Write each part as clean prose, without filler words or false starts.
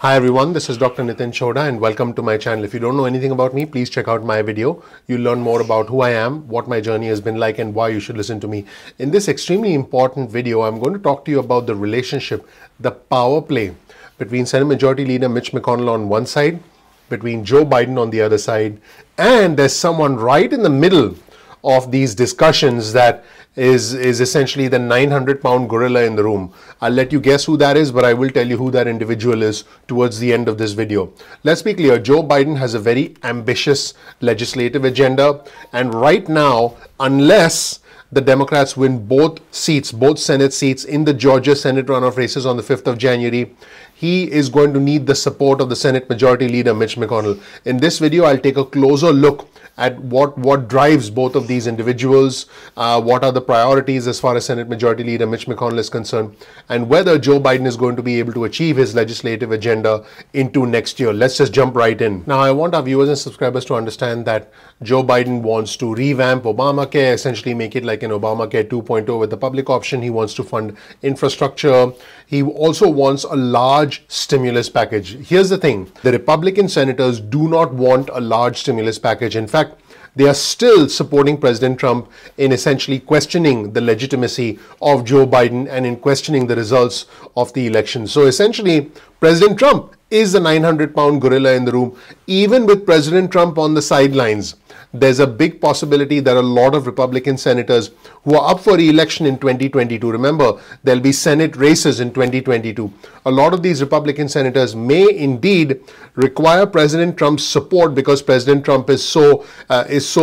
Hi everyone, this is Dr. Nitin Choda and welcome to my channel. If you don't know anything about me, please check out my video. You'll learn more about who I am, what my journey has been like and why you should listen to me. In this extremely important video, I'm going to talk to you about the relationship, the power play between Senate Majority Leader Mitch McConnell on one side, between Joe Biden on the other side, and there's someone right in the middle of these discussions that is essentially the 900-pound gorilla in the room. I'll let you guess who that is, but I will tell you who that individual is towards the end of this video. Let's be clear, Joe Biden has a very ambitious legislative agenda, and right now, unless the Democrats win both seats, both Senate seats in the Georgia Senate runoff races on the 5th of January, he is going to need the support of the Senate Majority Leader Mitch McConnell. In this video, I'll take a closer look at what drives both of these individuals, what are the priorities as far as Senate Majority Leader Mitch McConnell is concerned, and whether Joe Biden is going to be able to achieve his legislative agenda into next year. Let's just jump right in. Now, I want our viewers and subscribers to understand that Joe Biden wants to revamp Obamacare, essentially make it like an Obamacare 2.0 with the public option. He wants to fund infrastructure. He also wants a large stimulus package. Here's the thing, the Republican senators do not want a large stimulus package. In fact, they are still supporting President Trump in essentially questioning the legitimacy of Joe Biden and in questioning the results of the election. So essentially, President Trump is the 900-pound gorilla in the room. Even with President Trump on the sidelines, there's a big possibility that a lot of Republican senators who are up for re-election in 2022, remember, there'll be Senate races in 2022. A lot of these Republican senators may indeed require President Trump's support because President Trump is so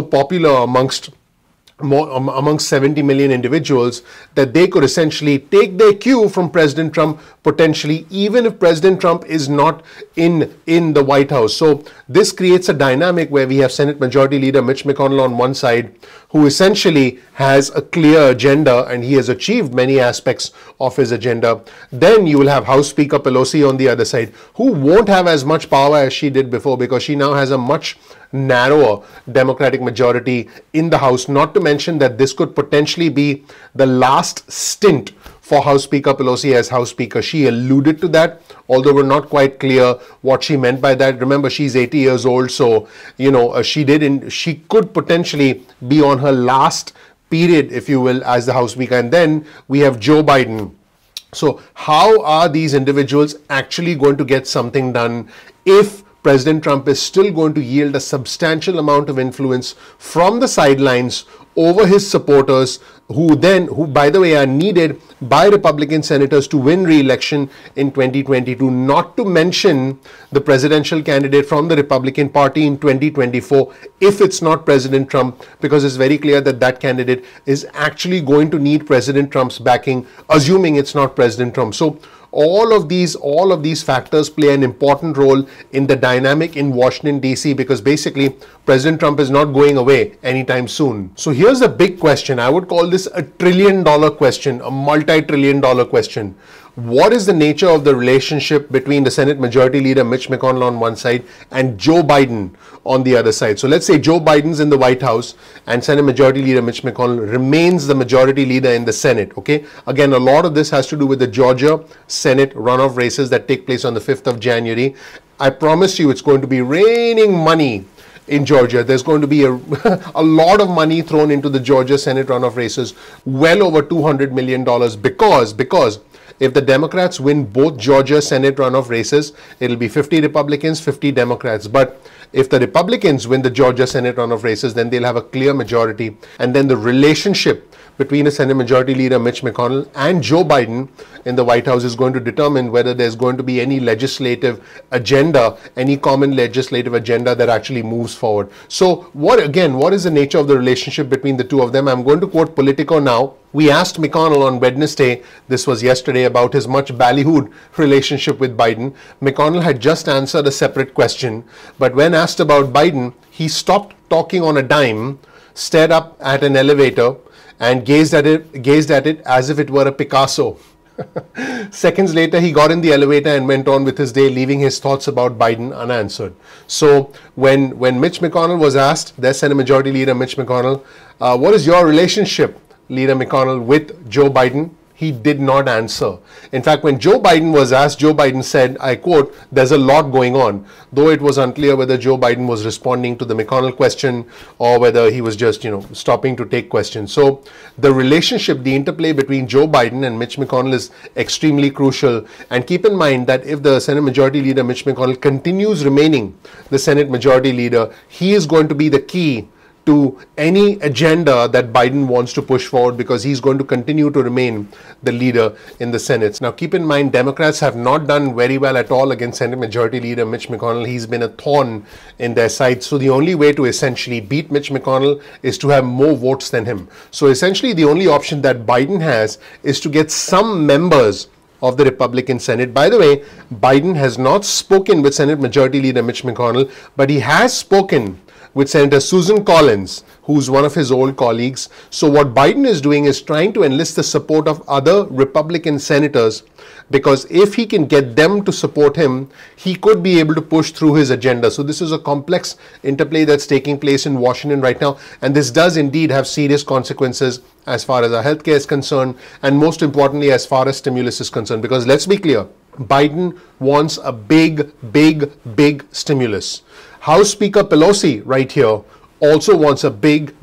popular amongst 70 million individuals that they could essentially take their cue from President Trump potentially, even if President Trump is not in the White House. So this creates a dynamic where we have Senate Majority Leader Mitch McConnell on one side, who essentially has a clear agenda and he has achieved many aspects of his agenda. Then you will have House Speaker Pelosi on the other side, who won't have as much power as she did before because she now has a much narrower Democratic majority in the House, not to mention that this could potentially be the last stint for House Speaker Pelosi as House Speaker. She alluded to that, although we're not quite clear what she meant by that. Remember, she's 80 years old, so she could potentially be on her last period, if you will, as the House Speaker. And then we have Joe Biden. So how are these individuals actually going to get something done if President Trump is still going to yield a substantial amount of influence from the sidelines over his supporters, who by the way are needed by Republican senators to win re-election in 2022, not to mention the presidential candidate from the Republican Party in 2024 if it's not President Trump, because it's very clear that that candidate is actually going to need President Trump's backing, assuming it's not President Trump. So all of these factors play an important role in the dynamic in Washington, D.C. because basically President Trump is not going away anytime soon. So here's a big question. I would call this a trillion-dollar question, a multi-trillion-dollar question. What is the nature of the relationship between the Senate Majority Leader Mitch McConnell on one side and Joe Biden on the other side? So let's say Joe Biden's in the White House and Senate Majority Leader Mitch McConnell remains the majority leader in the Senate, okay? Again, a lot of this has to do with the Georgia Senate runoff races that take place on the 5th of January. I promise you it's going to be raining money in Georgia. There's going to be a lot of money thrown into the Georgia Senate runoff races, well over $200 million because if the Democrats win both Georgia Senate runoff races, it'll be 50 Republicans, 50 Democrats. But if the Republicans win the Georgia Senate runoff races, then they'll have a clear majority. And then the relationship between the Senate Majority Leader Mitch McConnell and Joe Biden in the White House is going to determine whether there's going to be any legislative agenda, any common legislative agenda that actually moves forward. So what is the nature of the relationship between the two of them? I'm going to quote Politico now. We asked McConnell on Wednesday, this was yesterday, about his much ballyhooed relationship with Biden. McConnell had just answered a separate question, but when asked about Biden, he stopped talking on a dime, stared up at an elevator, and gazed at it as if it were a Picasso. Seconds later, he got in the elevator and went on with his day, leaving his thoughts about Biden unanswered. So when Mitch McConnell was asked, there's Senate Majority Leader Mitch McConnell, what is your relationship, Leader McConnell, with Joe Biden? he did not answer. In fact, when Joe Biden was asked, Joe Biden said, I quote, "There's a lot going on," though it was unclear whether Joe Biden was responding to the McConnell question or whether he was just, stopping to take questions. So the relationship, the interplay between Joe Biden and Mitch McConnell is extremely crucial. And keep in mind that if the Senate Majority Leader Mitch McConnell continues remaining the Senate Majority Leader, he is going to be the key to any agenda that Biden wants to push forward, because he's going to continue to remain the leader in the Senate. Now, keep in mind, Democrats have not done very well at all against Senate Majority Leader Mitch McConnell. He's been a thorn in their side. So the only way to essentially beat Mitch McConnell is to have more votes than him. So essentially, the only option that Biden has is to get some members of the Republican Senate. By the way, Biden has not spoken with Senate Majority Leader Mitch McConnell, but he has spoken with Senator Susan Collins, who's one of his old colleagues. So what Biden is doing is trying to enlist the support of other Republican senators, because if he can get them to support him, he could be able to push through his agenda. So this is a complex interplay that's taking place in Washington right now, and this does indeed have serious consequences as far as our healthcare is concerned, and most importantly, as far as stimulus is concerned. Because let's be clear, Biden wants a big stimulus. House Speaker Pelosi right here also wants a big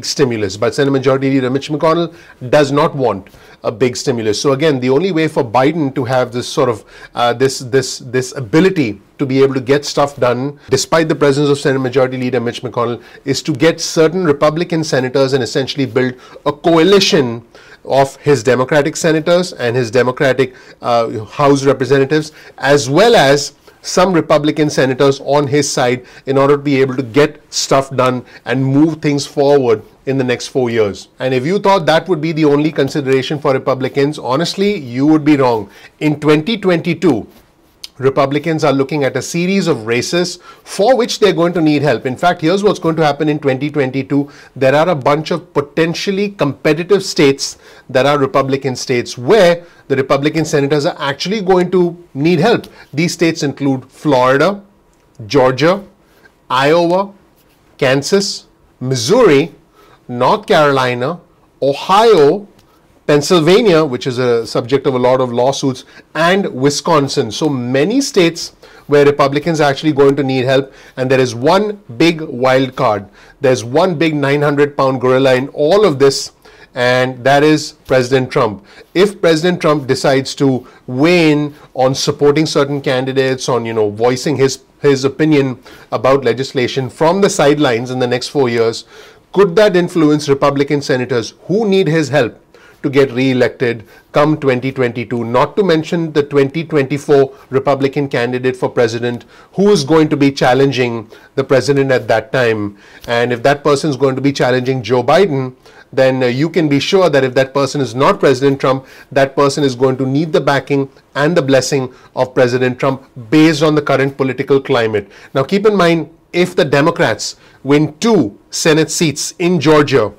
stimulus, but Senate Majority Leader Mitch McConnell does not want a big stimulus. So again, the only way for Biden to have this sort of this ability to be able to get stuff done despite the presence of Senate Majority Leader Mitch McConnell is to get certain Republican senators and essentially build a coalition of his Democratic senators and his Democratic House representatives, as well as some Republican senators on his side, in order to be able to get stuff done and move things forward in the next 4 years. And if you thought that would be the only consideration for Republicans, honestly, you would be wrong. In 2022, Republicans are looking at a series of races for which they're going to need help. In fact, here's what's going to happen in 2022. There are a bunch of potentially competitive states that are Republican states where the Republican senators are actually going to need help. These states include Florida, Georgia, Iowa, Kansas, Missouri, North Carolina, Ohio, Pennsylvania, which is a subject of a lot of lawsuits, and Wisconsin. So many states where Republicans are actually going to need help, and there is one big wild card. There's one big 900-pound gorilla in all of this, and that is President Trump. If President Trump decides to weigh in on supporting certain candidates, on voicing his opinion about legislation from the sidelines in the next 4 years, could that influence Republican senators who need his help to get re-elected come 2022, not to mention the 2024 Republican candidate for president who is going to be challenging the president at that time. And if that person is going to be challenging Joe Biden, then you can be sure that if that person is not President Trump, that person is going to need the backing and the blessing of President Trump based on the current political climate. Now keep in mind, if the Democrats win 2 Senate seats in Georgia,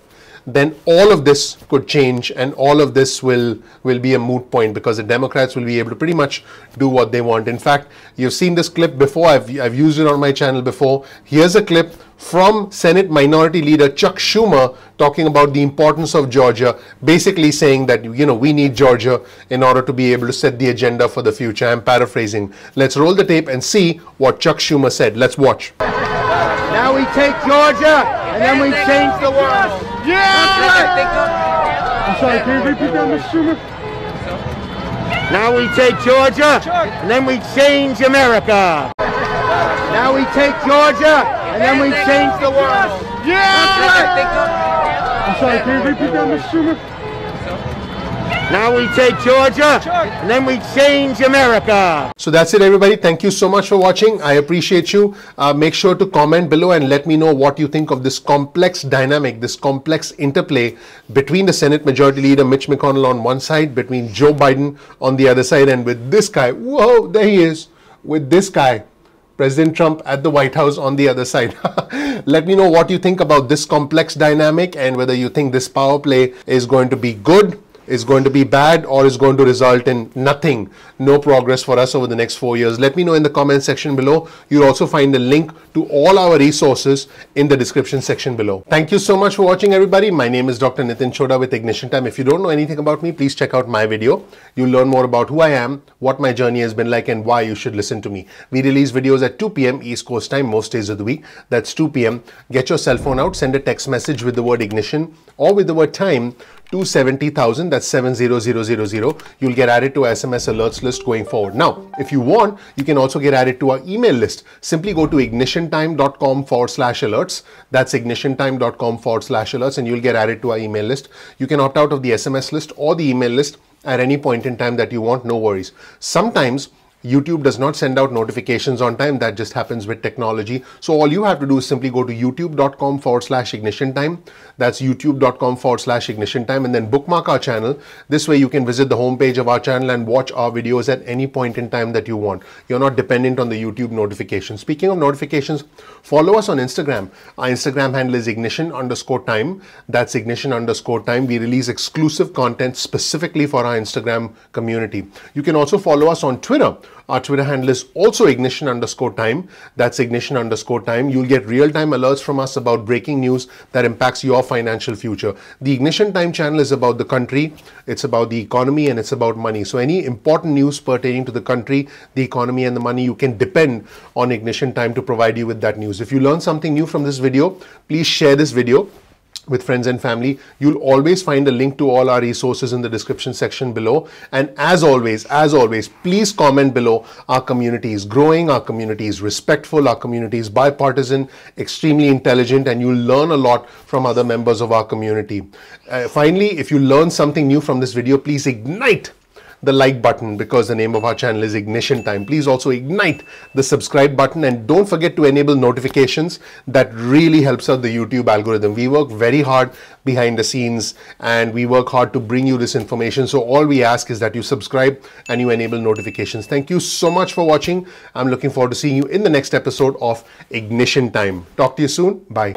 then all of this could change, and all of this will be a moot point, because the Democrats will be able to pretty much do what they want. In fact, you've seen this clip before. I've used it on my channel before. Here's a clip from Senate Minority Leader Chuck Schumer talking about the importance of Georgia, basically saying that, we need Georgia in order to be able to set the agenda for the future. I'm paraphrasing. Let's roll the tape and see what Chuck Schumer said. Let's watch. Now we take Georgia, and then we change the world. Yeah! I'm sorry, can you repeat that, Mr. Schumer? Now we take Georgia, and then we change America. Now we take Georgia, and then we change the world. Yeah! I'm sorry, can you repeat that, Mr. Schumer? Now we take Georgia, and then we change America. So that's it, everybody. Thank you so much for watching. I appreciate you. Make sure to comment below and let me know what you think of this complex dynamic, this complex interplay between the Senate Majority Leader Mitch McConnell on one side, between Joe Biden on the other side, and with this guy, whoa, there he is, with this guy, President Trump at the White House on the other side. Let me know what you think about this complex dynamic, and whether you think this power play is going to be good is going to be bad or is going to result in nothing, no progress for us over the next 4 years? Let me know in the comment section below. You'll also find a link to all our resources in the description section below. Thank you so much for watching, everybody. My name is Dr. Nitin Chhoda with Ignition Time. If you don't know anything about me, please check out my video. You'll learn more about who I am, what my journey has been like, and why you should listen to me. We release videos at 2 p.m. East Coast time most days of the week. That's 2 p.m. Get your cell phone out, send a text message with the word ignition or with the word time to 70,000, that's 70000. You'll get added to SMS alerts list going forward. Now, if you want, you can also get added to our email list. Simply go to ignitiontime.com/alerts. That's ignitiontime.com/alerts, and you'll get added to our email list. You can opt out of the SMS list or the email list at any point in time that you want, no worries. Sometimes YouTube does not send out notifications on time. That just happens with technology. So all you have to do is simply go to youtube.com/ignition time. That's youtube.com/ignition time, and then bookmark our channel. This way you can visit the homepage of our channel and watch our videos at any point in time that you want. You're not dependent on the YouTube notifications. Speaking of notifications, follow us on Instagram. Our Instagram handle is ignition_time. That's ignition_time. We release exclusive content specifically for our Instagram community. You can also follow us on Twitter. Our Twitter handle is also ignition_time. That's ignition_time. You'll get real-time alerts from us about breaking news that impacts your financial future. The Ignition Time channel is about the country, it's about the economy, and it's about money. So any important news pertaining to the country, the economy, and the money, you can depend on Ignition Time to provide you with that news. If you learn something new from this video, please share this video with friends and family. You'll always find a link to all our resources in the description section below. And as always, please comment below. Our community is growing, our community is respectful, our community is bipartisan, extremely intelligent, and you'll learn a lot from other members of our community. Finally, if you learn something new from this video, please ignite the like button, because the name of our channel is Ignition Time. Please also ignite the subscribe button, and don't forget to enable notifications. That really helps out the YouTube algorithm. We work very hard behind the scenes and we work hard to bring you this information. So all we ask is that you subscribe and you enable notifications. Thank you so much for watching. I'm looking forward to seeing you in the next episode of Ignition Time. Talk to you soon. Bye.